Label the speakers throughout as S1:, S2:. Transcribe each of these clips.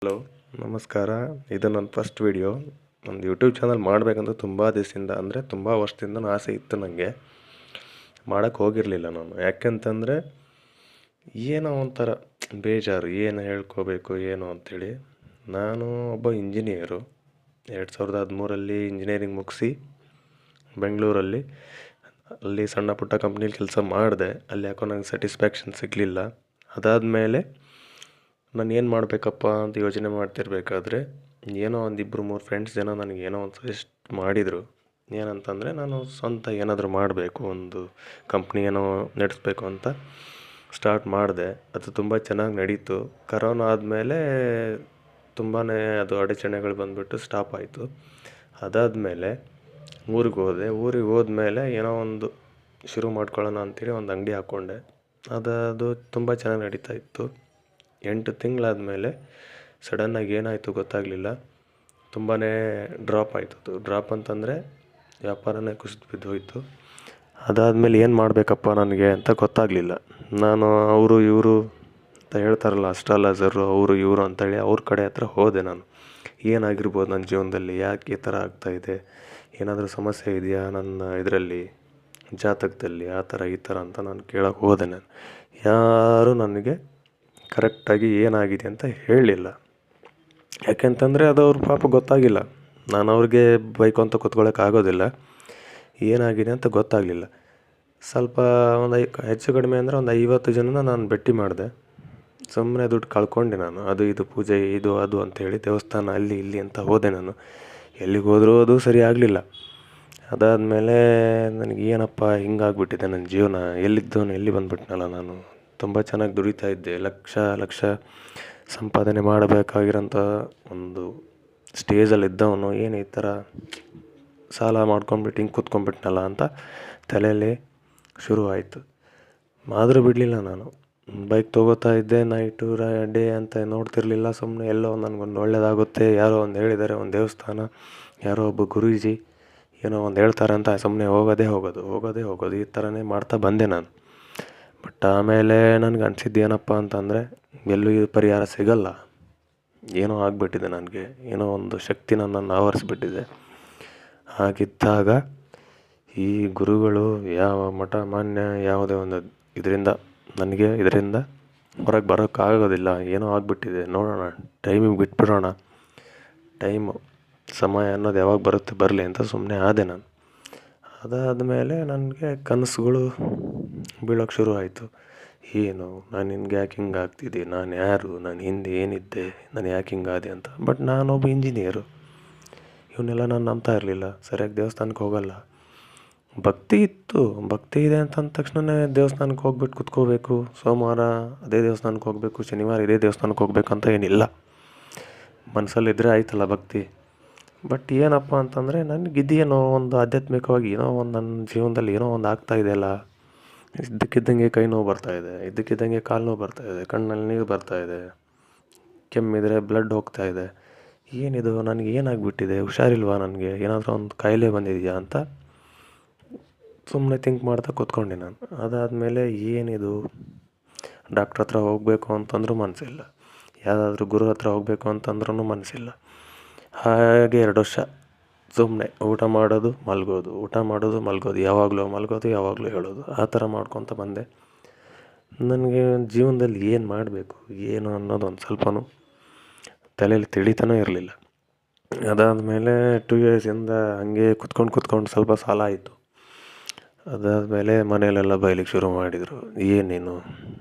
S1: Hello, ನಮಸ್ಕಾರ. ಇದು ನನ್ನ ಫಸ್ಟ್ ವಿಡಿಯೋ. ಒಂದು ಯೂಟ್ಯೂಬ್ ಚಾನಲ್ ಮಾಡಬೇಕಂತ ತುಂಬ ದಿವಸದಿಂದ, ಅಂದರೆ ತುಂಬ ವರ್ಷದಿಂದ ಆಸೆ ಇತ್ತು ನನಗೆ. ಮಾಡೋಕ್ಕೆ ಹೋಗಿರಲಿಲ್ಲ ನಾನು. ಯಾಕೆಂತಂದರೆ ಏನೋ ಒಂಥರ ಬೇಜಾರು, ಏನು ಹೇಳ್ಕೋಬೇಕು ಏನು ಅಂಥೇಳಿ. ನಾನು ಒಬ್ಬ ಇಂಜಿನಿಯರು. 2013 ಇಂಜಿನಿಯರಿಂಗ್ ಮುಗಿಸಿ ಬೆಂಗಳೂರಲ್ಲಿ ಅಲ್ಲಿ ಸಣ್ಣ ಪುಟ್ಟ ಕಂಪ್ನೀಲಿ ಕೆಲಸ ಮಾಡಿದೆ. ಅಲ್ಲಿ ಯಾಕೋ ನಂಗೆ ಸ್ಯಾಟಿಸ್ಫ್ಯಾಕ್ಷನ್ ಸಿಗಲಿಲ್ಲ. ಅದಾದಮೇಲೆ ನಾನು ಏನು ಮಾಡಬೇಕಪ್ಪ ಅಂತ ಯೋಚನೆ ಮಾಡ್ತಿರ್ಬೇಕಾದ್ರೆ ಏನೋ ಒಂದು 2-3 ಫ್ರೆಂಡ್ಸ್ ನನಗೆ ಏನೋ ಒಂದು ಸಜೆಸ್ಟ್ ಮಾಡಿದರು. ಏನಂತಂದರೆ ನಾನು ಸ್ವಂತ ಏನಾದರೂ ಮಾಡಬೇಕು, ಒಂದು ಕಂಪ್ನಿ ಏನೋ ನಡೆಸಬೇಕು ಅಂತ ಸ್ಟಾರ್ಟ್ ಮಾಡಿದೆ. ಅದು ತುಂಬ ಚೆನ್ನಾಗಿ ನಡೀತು. ಕರೋನಾ ಆದಮೇಲೆ ತುಂಬಾ ಅದು ಅಡಚಣೆಗಳು ಬಂದುಬಿಟ್ಟು ಸ್ಟಾಪ್ ಆಯಿತು. ಅದಾದಮೇಲೆ ಊರಿಗೆ ಹೋದ್ಮೇಲೆ ಏನೋ ಒಂದು ಶುರು ಮಾಡ್ಕೊಳ್ಳೋಣ ಅಂಥೇಳಿ ಒಂದು ಅಂಗಡಿ ಹಾಕ್ಕೊಂಡೆ. ಅದು ತುಂಬ ಚೆನ್ನಾಗಿ ನಡೀತಾ ಇತ್ತು. 8 ತಿಂಗಳಾದಮೇಲೆ ಸಡನ್ನಾಗಿ ಏನಾಯಿತು ಗೊತ್ತಾಗಲಿಲ್ಲ. ತುಂಬಾ ಡ್ರಾಪ್ ಆಯಿತು. ಅದು ಡ್ರಾಪ್ ಅಂತಂದರೆ ವ್ಯಾಪಾರನೇ ಕುಸಿದು ಬಿದ್ದೋಯಿತು. ಅದಾದಮೇಲೆ ಏನು ಮಾಡಬೇಕಪ್ಪ ನನಗೆ ಅಂತ ಗೊತ್ತಾಗಲಿಲ್ಲ. ನಾನು ಅವರು ಇವರು ಅಂತ ಹೇಳ್ತಾರಲ್ಲ, ಅಸ್ಟ್ರಾಲಜರು ಅವರು ಇವರು ಅಂತೇಳಿ ಅವ್ರ ಕಡೆ ಹತ್ರ ಹೋದೆ ನಾನು. ಏನಾಗಿರ್ಬೋದು ನನ್ನ ಜೀವನದಲ್ಲಿ, ಯಾಕೆ ಈ ಥರ ಆಗ್ತಾಯಿದೆ, ಏನಾದರೂ ಸಮಸ್ಯೆ ಇದೆಯಾ ನನ್ನ ಇದರಲ್ಲಿ ಜಾತಕದಲ್ಲಿ, ಆ ಥರ ಈ ಥರ ಅಂತ ನಾನು ಕೇಳೋಕ್ಕೆ ಹೋದೆ. ನಾನು ಯಾರೂ ನನಗೆ ಕರೆಕ್ಟಾಗಿ ಏನಾಗಿದೆ ಅಂತ ಹೇಳಲಿಲ್ಲ. ಯಾಕೆಂತಂದರೆ ಅದು ಅವ್ರ ಪಾಪ ಗೊತ್ತಾಗಿಲ್ಲ. ನಾನು ಅವ್ರಿಗೆ ಬೈಕೊಂತ ಕೂತ್ಕೊಳ್ಳೋಕ್ಕಾಗೋದಿಲ್ಲ. ಏನಾಗಿದೆ ಅಂತ ಗೊತ್ತಾಗಲಿಲ್ಲ. ಸ್ವಲ್ಪ ಹೆಚ್ಚು ಕಡಿಮೆ ಅಂದರೆ ಒಂದು 50 ಜನನ ನಾನು ಭೇಟಿ ಮಾಡಿದೆ. ಸುಮ್ಮನೆ ದುಡ್ಡು ಕಳ್ಕೊಂಡೆ ನಾನು. ಅದು ಇದು ಪೂಜೆ ಇದು ಅದು ಅಂಥೇಳಿ ದೇವಸ್ಥಾನ ಅಲ್ಲಿ ಇಲ್ಲಿ ಅಂತ ಹೋದೆ ನಾನು. ಎಲ್ಲಿಗೆ ಹೋದರೂ ಅದು ಸರಿ ಆಗಲಿಲ್ಲ. ಅದಾದಮೇಲೆ ನನಗೆ ಏನಪ್ಪ ಹಿಂಗಾಗ್ಬಿಟ್ಟಿದೆ ನನ್ನ ಜೀವನ, ಎಲ್ಲಿದ್ದವನು ಎಲ್ಲಿ ಬಂದುಬಿಟ್ನಲ್ಲ ನಾನು. ತುಂಬ ಚೆನ್ನಾಗಿ ದುಡಿತಾ ಇದ್ದೆ, ಲಕ್ಷ ಸಂಪಾದನೆ ಮಾಡಬೇಕಾಗಿರೋಂಥ ಒಂದು ಸ್ಟೇಜಲ್ಲಿದ್ದವನು ಏನು ಈ ಥರ ಸಾಲ ಮಾಡ್ಕೊಂಡ್ಬಿಟ್ಟು ಹಿಂಗೆ ಕೂತ್ಕೊಂಡ್ಬಿಟ್ನಲ್ಲ ಅಂತ ತಲೆಯಲ್ಲಿ ಶುರು ಆಯಿತು. ಆದರೂ ಬಿಡಲಿಲ್ಲ ನಾನು. ಬೈಕ್ ತೊಗೋತಾ ಇದ್ದೆ, ನೈಟು ಡೇ ಅಂತ ನೋಡ್ತಿರಲಿಲ್ಲ. ಸುಮ್ಮನೆ ಎಲ್ಲೋ ನನಗೊಂದು ಒಳ್ಳೆಯದಾಗುತ್ತೆ, ಯಾರೋ ಒಂದು ಹೇಳಿದ್ದಾರೆ, ಒಂದು ದೇವಸ್ಥಾನ, ಯಾರೋ ಒಬ್ಬ ಗುರೂಜಿ ಏನೋ ಒಂದು ಹೇಳ್ತಾರೆ ಅಂತ ಸುಮ್ಮನೆ ಹೋಗೋದು ಈ ಥರನೇ ಮಾಡ್ತಾ ಬಂದೆ ನಾನು. ಬಟ್ ಆಮೇಲೆ ನನಗೆ ಅನಿಸಿದ್ದು ಏನಪ್ಪ ಅಂತಂದರೆ ಎಲ್ಲೂ ಇದು ಪರಿಹಾರ ಸಿಗಲ್ಲ. ಏನೋ ಆಗಿಬಿಟ್ಟಿದೆ ನನಗೆ, ಏನೋ ಒಂದು ಶಕ್ತಿ ನನ್ನನ್ನು ಆವರಿಸ್ಬಿಟ್ಟಿದೆ. ಹಾಗಿದ್ದಾಗ ಈ ಗುರುಗಳು ಯಾವ ಮಠ ಮಾನ್ಯ ಯಾವುದೇ ಒಂದು ಇದರಿಂದ ಹೊರಗೆ ಬರೋಕ್ಕಾಗೋದಿಲ್ಲ. ಏನೋ ಆಗಿಬಿಟ್ಟಿದೆ, ನೋಡೋಣ, ಟೈಮಿಗೆ ಬಿಟ್ಬಿಡೋಣ, ಸಮಯ ಅನ್ನೋದು ಯಾವಾಗ ಬರುತ್ತೆ ಬರಲಿ ಅಂತ ಸುಮ್ಮನೆ ಆದೆ ನಾನು. ಅದಾದಮೇಲೆ ನನಗೆ ಕನಸುಗಳು ಬೀಳೋಕ್ಕೆ ಶುರು ಆಯಿತು. ಏನು ನಾನು ನಿನ್ಗೆ ಯಾಕೆ ಹಿಂಗೆ ಆಗ್ತಿದ್ದೆ, ನಾನು ಯಾರು, ನಾನು ಹಿಂದೆ ಏನಿದ್ದೆ, ನಾನು ಯಾಕೆ ಹಿಂಗಾದೆ ಅಂತ. ಬಟ್ ನಾನೊಬ್ಬ ಇಂಜಿನಿಯರು. ಇವನ್ನೆಲ್ಲ ನಾನು ನಂಬ್ತಾ ಇರಲಿಲ್ಲ. ಸರಿಯಾಗಿ ದೇವಸ್ಥಾನಕ್ಕೆ ಹೋಗಲ್ಲ. ಭಕ್ತಿ ಇತ್ತು, ಭಕ್ತಿ ಇದೆ ಅಂತಂದ ತಕ್ಷಣವೇ ದೇವಸ್ಥಾನಕ್ಕೆ ಹೋಗ್ಬಿಟ್ಟು ಕುತ್ಕೋಬೇಕು, ಸೋಮವಾರ ಅದೇ ದೇವಸ್ಥಾನಕ್ಕೆ ಹೋಗಬೇಕು, ಶನಿವಾರ ಇದೇ ದೇವಸ್ಥಾನಕ್ಕೆ ಹೋಗ್ಬೇಕು ಅಂತ ಏನಿಲ್ಲ. ಮನಸ್ಸಲ್ಲಿದ್ದರೆ ಆಯ್ತಲ್ಲ ಭಕ್ತಿ. ಬಟ್ ಏನಪ್ಪ ಅಂತಂದರೆ ನನಗಿದೇನೋ ಒಂದು ಆಧ್ಯಾತ್ಮಿಕವಾಗಿ ಏನೋ ಒಂದು ನನ್ನ ಜೀವನದಲ್ಲಿ ಏನೋ ಒಂದು ಆಗ್ತಾಯಿದೆಯಲ್ಲ. ಇದ್ದಕ್ಕಿದ್ದಂಗೆ ಕೈ ನೋವು ಬರ್ತಾಯಿದೆ, ಇದ್ದಕ್ಕಿದ್ದಂಗೆ ಕಾಲು ನೋವು ಬರ್ತಾಯಿದೆ, ಕಣ್ಣಲ್ಲಿ ನೀರು ಬರ್ತಾಯಿದೆ, ಕೆಮ್ಮಿದರೆ ಬ್ಲಡ್ ಹೋಗ್ತಾಯಿದೆ. ಏನಿದು, ನನಗೆ ಏನಾಗಿಬಿಟ್ಟಿದೆ, ಹುಷಾರಿಲ್ವಾ, ನನಗೆ ಏನಾದರೂ ಒಂದು ಕಾಯಿಲೆ ಬಂದಿದೆಯಾ ಅಂತ ಸುಮ್ಮನೆ ಥಿಂಕ್ ಮಾಡ್ತಾ ಕೂತ್ಕೊಂಡೆ ನಾನು. ಅದಾದಮೇಲೆ ಏನಿದು, ಡಾಕ್ಟ್ರ್ ಹತ್ರ ಹೋಗಬೇಕು ಅಂತಂದ್ರೂ ಮನಸ್ಸಿಲ್ಲ, ಯಾವುದಾದ್ರೂ ಗುರು ಹತ್ರ ಹೋಗಬೇಕು ಅಂತಂದ್ರೂ ಮನಸ್ಸಿಲ್ಲ. ಹಾಗೆ 2 ವರ್ಷ ಸುಮ್ಮನೆ ಊಟ ಮಾಡೋದು ಮಲಗೋದು, ಯಾವಾಗಲೂ ಮಲಗೋದು ಯಾವಾಗಲೂ ಹೇಳೋದು, ಆ ಥರ ಮಾಡ್ಕೊತ ಬಂದೆ. ನನಗೆ ಜೀವನದಲ್ಲಿ ಏನು ಮಾಡಬೇಕು ಏನು ಅನ್ನೋದು ಒಂದು ಸ್ವಲ್ಪನೂ ತಲೆಯಲ್ಲಿ ತಿಳಿತಾನೇ ಇರಲಿಲ್ಲ. ಅದಾದಮೇಲೆ 2 ಇಯರ್ಸಿಂದ ಹಾಗೆ ಕುತ್ಕೊಂಡು ಸ್ವಲ್ಪ ಸಾಲ ಆಯಿತು. ಅದಾದಮೇಲೆ ಮನೆಯಲ್ಲೆಲ್ಲ ಬೈಲಿಕ್ಕೆ ಶುರು ಮಾಡಿದರು. ಏನೇನು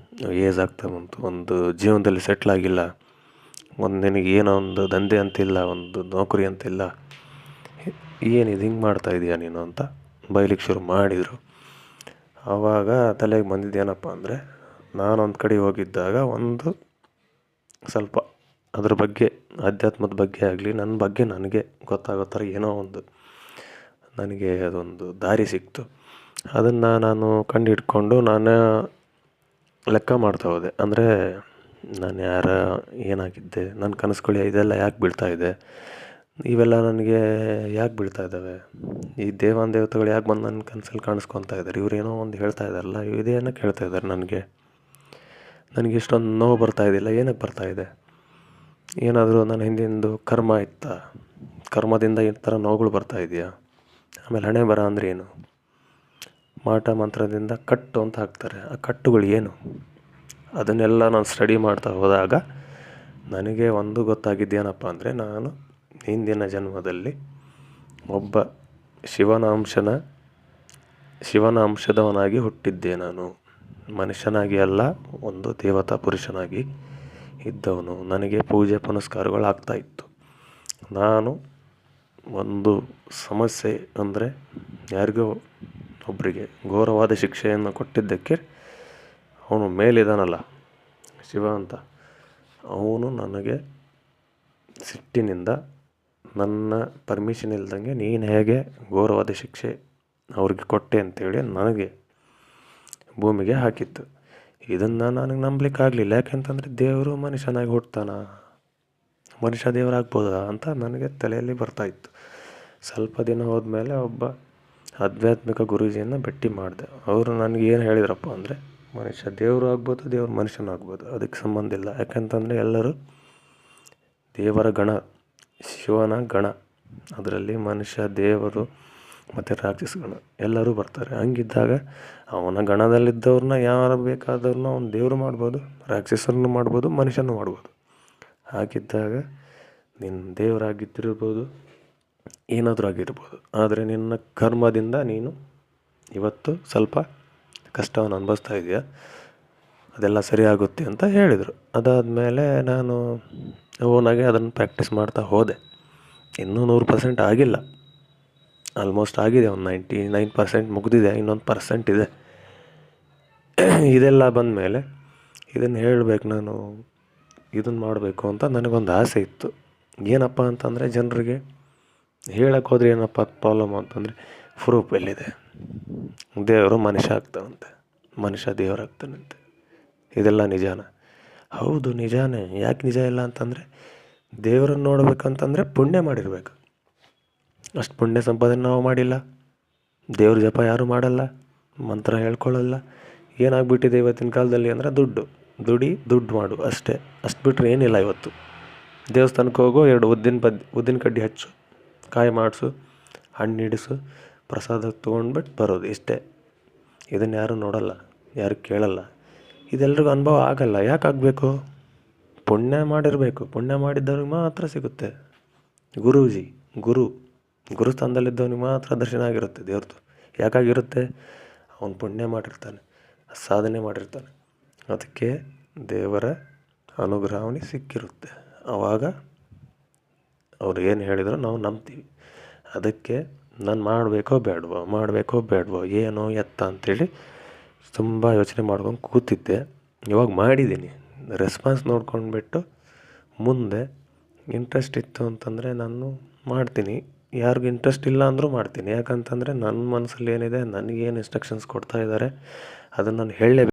S1: ಏಜ್ ಆಗ್ತಾ ಬಂತು, ಒಂದು ಜೀವನದಲ್ಲಿ ಸೆಟ್ಲಾಗಿಲ್ಲ, ನಿನಗೆ ಏನೋ ಒಂದು ದಂಧೆ ಅಂತಿಲ್ಲ, ಒಂದು ನೌಕರಿ ಅಂತಿಲ್ಲ, ಏನಿದು ಹಿಂಗೆ ಮಾಡ್ತಾಯಿದ್ದೀಯ ನೀನು ಅಂತ ಬೈಲಿಕ್ಕೆ ಶುರು ಮಾಡಿದರು. ಆವಾಗ ತಲೆಗೆ ಬಂದಿದ್ದೇನಪ್ಪ ಅಂದರೆ, ನಾನೊಂದು ಕಡೆ ಹೋಗಿದ್ದಾಗ ಒಂದು ಸ್ವಲ್ಪ ಅದ್ರ ಬಗ್ಗೆ, ಅಧ್ಯಾತ್ಮದ ಬಗ್ಗೆ ಆಗಲಿ, ನನ್ನ ಬಗ್ಗೆ ನನಗೆ ಗೊತ್ತಾಗೋ ಥರ ಏನೋ ಒಂದು ನನಗೆ ಅದೊಂದು ದಾರಿ ಸಿಕ್ತು. ಅದನ್ನು ನಾನು ಕಂಡುಹಿಡ್ಕೊಂಡು ನಾನು ಲೆಕ್ಕ ಮಾಡ್ತಾ ಹೋದೆ. ಅಂದರೆ ನಾನು ಏನಾಗಿದ್ದೆ, ನನ್ನ ಕನಸುಗಳು ಇದೆಲ್ಲ ಯಾಕೆ ಬೀಳ್ತಾಯಿದೆ, ಇವೆಲ್ಲ ನನಗೆ ಯಾಕೆ ಬೀಳ್ತಾ ಇದ್ದಾವೆ, ಈ ದೇವತೆಗಳು ಯಾಕೆ ಬಂದು ನನ್ನ ಕನಸಲ್ಲಿ ಕಾಣಿಸ್ಕೊತಾ ಇದ್ದಾರೆ, ಇವರೇನೋ ಒಂದು ಹೇಳ್ತಾ ಇದ್ದಾರಲ್ಲ, ಇದೇನಕ್ಕೆ ಹೇಳ್ತಾ ಇದ್ದಾರೆ ನನಗೆ ಇಷ್ಟೊಂದು ನೋವು ಬರ್ತಾಯಿದ್ದಿಲ್ಲ, ಏನಕ್ಕೆ ಬರ್ತಾಯಿದೆ. ಏನಾದರೂ ನನ್ನ ಹಿಂದಿಂದು ಕರ್ಮ ಇತ್ತಾ, ಕರ್ಮದಿಂದ ಈ ಥರ ನೋವುಗಳು ಬರ್ತಾ ಇದೆಯಾ, ಆಮೇಲೆ ಹಣೆ ಬರ ಅಂದರೆ ಏನು, ಮಾಟ ಮಂತ್ರದಿಂದ ಕಟ್ಟು ಅಂತ ಹಾಕ್ತಾರೆ, ಆ ಕಟ್ಟುಗಳು ಏನು, ಅದನ್ನೆಲ್ಲ ನಾನು ಸ್ಟಡಿ ಮಾಡ್ತಾ ಹೋದಾಗ ನನಗೆ ಒಂದು ಗೊತ್ತಾಗಿದ್ದೇನಪ್ಪ ಅಂದರೆ, ನಾನು ಹಿಂದಿನ ಜನ್ಮದಲ್ಲಿ ಒಬ್ಬ ಶಿವನ ಅಂಶದವನಾಗಿ ಹುಟ್ಟಿದ್ದೆ. ನಾನು ಮನುಷ್ಯನಾಗಿ ಅಲ್ಲ, ಒಂದು ದೇವತಾ ಪುರುಷನಾಗಿ ಇದ್ದವನು. ನನಗೆ ಪೂಜೆ ಪುನಸ್ಕಾರಗಳು ಆಗ್ತಾಯಿತ್ತು. ನಾನು ಒಂದು ಸಮಸ್ಯೆ ಅಂದರೆ ಯಾರಿಗೋ ಒಬ್ಬರಿಗೆ ಘೋರವಾದ ಶಿಕ್ಷೆಯನ್ನು ಕೊಟ್ಟಿದ್ದಕ್ಕೆ ಅವನು ಮೇಲಿದಾನಲ್ಲ ಶಿವ ಅಂತ, ಅವನು ನನಗೆ ಸಿಟ್ಟಿನಿಂದ ನನ್ನ ಪರ್ಮಿಷನ್ ಇಲ್ದಂಗೆ ನೀನು ಹೇಗೆ ಘೋರವಾದ ಶಿಕ್ಷೆ ಅವ್ರಿಗೆ ಕೊಟ್ಟೆ ಅಂತೇಳಿ ನನಗೆ ಭೂಮಿಗೆ ಹಾಕಿತ್ತು. ಇದನ್ನು ನನಗೆ ನಂಬಲಿಕ್ಕಾಗಲಿಲ್ಲ. ಯಾಕೆಂತಂದರೆ ದೇವರು ಮನುಷ್ಯನಾಗಿ ಹುಟ್ತಾನ, ಮನುಷ್ಯ ದೇವರಾಗ್ಬೋದಾ ಅಂತ ನನಗೆ ತಲೆಯಲ್ಲಿ ಬರ್ತಾಯಿತ್ತು. ಸ್ವಲ್ಪ ದಿನ ಹೋದ್ಮೇಲೆ ಒಬ್ಬ ಆಧ್ಯಾತ್ಮಿಕ ಗುರೂಜಿಯನ್ನು ಭೇಟಿ ಮಾಡಿದೆ. ಅವರು ನನಗೆ ಏನು ಹೇಳಿದ್ರಪ್ಪ ಅಂದರೆ, ಮನುಷ್ಯ ದೇವರು ಆಗ್ಬೋದು, ದೇವರು ಮನುಷ್ಯನೂ ಆಗ್ಬೋದು, ಅದಕ್ಕೆ ಸಂಬಂಧ ಇಲ್ಲ. ಯಾಕಂತಂದರೆ ಎಲ್ಲರೂ ದೇವರ ಗಣ, ಶಿವನ ಗಣ, ಅದರಲ್ಲಿ ಮನುಷ್ಯ, ದೇವರು ಮತ್ತು ರಾಕ್ಷಸ ಗಣ ಎಲ್ಲರೂ ಬರ್ತಾರೆ. ಹಂಗಿದ್ದಾಗ ಅವನ ಗಣದಲ್ಲಿದ್ದವ್ರನ್ನ ಯಾರು ಬೇಕಾದವ್ರನ್ನ ಅವನು ದೇವರು ಮಾಡ್ಬೋದು, ರಾಕ್ಷಸರನ್ನು ಮಾಡ್ಬೋದು, ಮನುಷ್ಯನೂ ಮಾಡ್ಬೋದು. ಹಾಗಿದ್ದಾಗ ನಿನ್ನ ದೇವರಾಗಿದ್ದಿರ್ಬೋದು, ಏನಾದರೂ ಆಗಿರ್ಬೋದು, ಆದರೆ ನಿನ್ನ ಕರ್ಮದಿಂದ ನೀನು ಇವತ್ತು ಸ್ವಲ್ಪ ಕಷ್ಟವನ್ನು ಅನುಭವಿಸ್ತಾ ಇದೆಯಾ, ಅದೆಲ್ಲ ಸರಿಯಾಗುತ್ತೆ ಅಂತ ಹೇಳಿದರು. ಅದಾದಮೇಲೆ ನಾನು ಓನಾಗೆ ಅದನ್ನು ಪ್ರಾಕ್ಟೀಸ್ ಮಾಡ್ತಾ ಹೋದೆ. ಇನ್ನೂ 100% ಆಗಿಲ್ಲ, ಆಲ್ಮೋಸ್ಟ್ ಆಗಿದೆ, ಒಂದು 99% ಮುಗಿದಿದೆ, ಇನ್ನೊಂದು ಪರ್ಸೆಂಟ್ ಇದೆ. ಇದೆಲ್ಲ ಬಂದಮೇಲೆ ಇದನ್ನು ಹೇಳಬೇಕು, ನಾನು ಇದನ್ನು ಮಾಡಬೇಕು ಅಂತ ನನಗೊಂದು ಆಸೆ ಇತ್ತು. ಏನಪ್ಪ ಅಂತಂದರೆ, ಜನರಿಗೆ ಹೇಳಕ್ಕೆ ಹೋದರೆ ಏನಪ್ಪ ಪ್ರಾಬ್ಲಮ್ ಅಂತಂದರೆ, ಪ್ರೂಫ್ ಎಲ್ಲಿದೆ, ದೇವರು ಮನುಷ್ಯ ಆಗ್ತಾನಂತೆ, ಮನುಷ್ಯ ದೇವರಾಗ್ತಾನಂತೆ, ಇದೆಲ್ಲ ನಿಜಾನ? ಹೌದು ನಿಜಾನೇ. ಯಾಕೆ ನಿಜ ಇಲ್ಲ ಅಂತಂದರೆ, ದೇವರನ್ನು ನೋಡ್ಬೇಕಂತಂದರೆ ಪುಣ್ಯ ಮಾಡಿರಬೇಕು. ಅಷ್ಟು ಪುಣ್ಯ ಸಂಪಾದನೆ ನಾವು ಮಾಡಿಲ್ಲ. ದೇವ್ರ ಜಪ ಯಾರೂ ಮಾಡಲ್ಲ, ಮಂತ್ರ ಹೇಳ್ಕೊಳ್ಳಲ್ಲ. ಏನಾಗ್ಬಿಟ್ಟಿದೆ ಇವತ್ತಿನ ಕಾಲದಲ್ಲಿ ಅಂದರೆ, ದುಡ್ಡು ಮಾಡು ಅಷ್ಟೇ. ಅಷ್ಟು ಬಿಟ್ಟರೆ ಏನಿಲ್ಲ. ಇವತ್ತು ದೇವಸ್ಥಾನಕ್ಕೆ ಹೋಗೋ, 2 ಉದ್ದಿನ ಕಡ್ಡಿ ಹಚ್ಚು, ಕಾಯಿ ಮಾಡಿಸು, ಹಣ್ಣು ಇಡಿಸು, ಪ್ರಸಾದ ತೊಗೊಂಡ್ಬಿಟ್ಟು ಬರೋದು ಇಷ್ಟೇ. ಇದನ್ನು ಯಾರೂ ನೋಡಲ್ಲ, ಯಾರು ಕೇಳಲ್ಲ. ಇದೆಲ್ರಿಗೂ ಅನುಭವ ಆಗಲ್ಲ. ಯಾಕೆ ಆಗಬೇಕು? ಪುಣ್ಯ ಮಾಡಿರಬೇಕು. ಪುಣ್ಯ ಮಾಡಿದ್ದವ್ರಿಗೆ ಮಾತ್ರ ಸಿಗುತ್ತೆ. ಗುರುಸ್ಥಾನದಲ್ಲಿದ್ದವನಿಗೆ ಮಾತ್ರ ದರ್ಶನ ಆಗಿರುತ್ತೆ ದೇವ್ರದ್ದು. ಯಾಕಾಗಿರುತ್ತೆ? ಅವನು ಪುಣ್ಯ ಮಾಡಿರ್ತಾನೆ, ಸಾಧನೆ ಮಾಡಿರ್ತಾನೆ. ಅದಕ್ಕೆ ದೇವರ ಅನುಗ್ರಹ ಅವನಿಗೆ ಸಿಕ್ಕಿರುತ್ತೆ. ಆವಾಗ ಅವ್ರು ಏನು ಹೇಳಿದ್ರು ನಾವು ನಂಬ್ತೀವಿ. ಅದಕ್ಕೆ ನಾನು ಮಾಡಬೇಕೋ ಬೇಡವೋ ಏನೋ ಎತ್ತ ಅಂಥೇಳಿ ತುಂಬ ಯೋಚನೆ ಮಾಡ್ಕೊಂಡು ಕೂತಿದ್ದೆ. ಇವಾಗ ಮಾಡಿದ್ದೀನಿ. ರೆಸ್ಪಾನ್ಸ್ ನೋಡ್ಕೊಂಡ್ಬಿಟ್ಟು ಮುಂದೆ ಇಂಟ್ರೆಸ್ಟ್ ಇತ್ತು ಅಂತಂದರೆ ನಾನು ಮಾಡ್ತೀನಿ. ಯಾರಿಗೂ ಇಂಟ್ರೆಸ್ಟ್ ಇಲ್ಲ ಅಂದರೂ ಮಾಡ್ತೀನಿ. ಯಾಕಂತಂದರೆ ನನ್ನ ಮನಸ್ಸಲ್ಲಿ ಏನಿದೆ, ನನಗೇನು ಇನ್ಸ್ಟ್ರಕ್ಷನ್ಸ್ ಕೊಡ್ತಾ ಇದ್ದಾರೆ ಅದನ್ನು ನಾನು ಹೇಳಲೇಬೇಕು.